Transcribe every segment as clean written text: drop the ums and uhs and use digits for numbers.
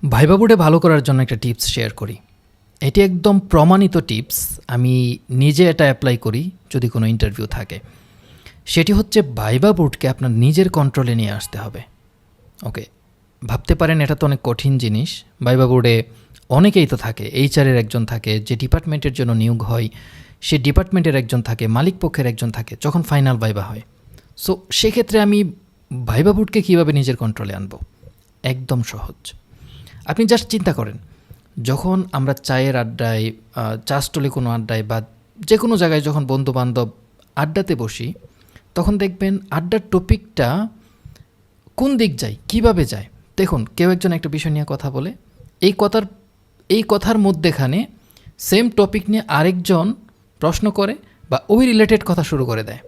Viva বোর্ডে ভালো করার জন্য একটা টিপস শেয়ার করি। এটি একদম প্রমাণিত টিপস। আমি নিজে এটা অ্যাপ্লাই করি যদি কোনো ইন্টারভিউ থাকে। সেটি হচ্ছে ভাইবা বোর্ডকে আপনার নিজের কন্ট্রোলে নিয়ে আসতে হবে। ওকে, ভাবতে পারেন এটা তো অনেক কঠিন জিনিস। ভাইবা বোর্ডে অনেকেই তো থাকে, এইচআরের একজন থাকে, যে ডিপার্টমেন্টের জন্য নিয়োগ হয় সে ডিপার্টমেন্টের একজন থাকে, মালিক পক্ষের একজন থাকে যখন ফাইনাল ভাইবা হয়। সো সেক্ষেত্রে আমি ভাইবা বোর্ডকে কীভাবে নিজের কন্ট্রোলে আনবো? একদম সহজ। আপনি জাস্ট চিন্তা করেন, যখন আমরা চায়ের আড্ডায়, চা স্টলে কোনো আড্ডায় বা যে কোনো জায়গায় যখন বন্ধুবান্ধব আড্ডাতে বসি, তখন দেখবেন আড্ডার টপিকটা কোন দিক যায়, কিভাবে যায়। দেখুন, কেউ একজন একটা বিষয় নিয়ে কথা বলে, এই কথার মধ্যেখানে সেম টপিক নিয়ে আরেকজন প্রশ্ন করে বা ওই রিলেটেড কথা শুরু করে দেয়।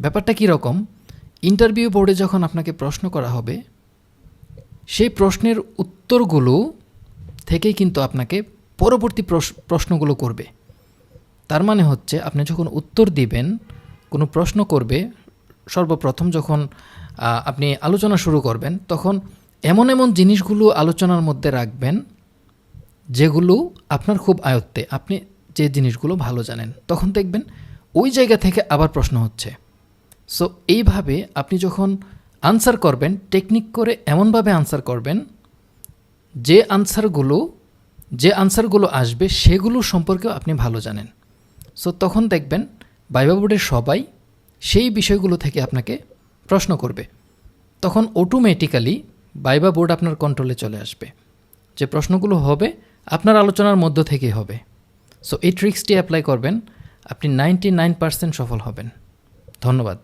ব্যাপারটা কীরকম? ইন্টারভিউ বোর্ডে যখন আপনাকে প্রশ্ন করা হবে, সেই প্রশ্নের উত্তরগুলো থেকেই কিন্তু আপনাকে পরবর্তী প্রশ্নগুলো করবে। তার মানে হচ্ছে আপনি যখন উত্তর দিবেন, কোনো প্রশ্ন করবে, সর্বপ্রথম যখন আপনি আলোচনা শুরু করবেন, তখন এমন এমন জিনিসগুলো আলোচনার মধ্যে রাখবেন যেগুলো আপনার খুব আয়ত্তে, আপনি যে জিনিসগুলো ভালো জানেন। তখন দেখবেন ওই জায়গা থেকে আবার প্রশ্ন হচ্ছে। সো এইভাবে আপনি যখন আনসার করবেন, টেকনিক করে এমনভাবে আনসার করবেন যে আনসারগুলো আসবে সেগুলো সম্পর্কেও আপনি ভালো জানেন। সো তখন দেখবেন ভাইবা বোর্ডের সবাই সেই বিষয়গুলো থেকে আপনাকে প্রশ্ন করবে। তখন অটোমেটিক্যালি ভাইবা বোর্ড আপনার কন্ট্রোলে চলে আসবে। যে প্রশ্নগুলো হবে আপনার আলোচনার মধ্য থেকেই হবে। সো এই ট্রিক্সটি অ্যাপ্লাই করবেন, আপনি 99% সফল হবেন। ধন্যবাদ।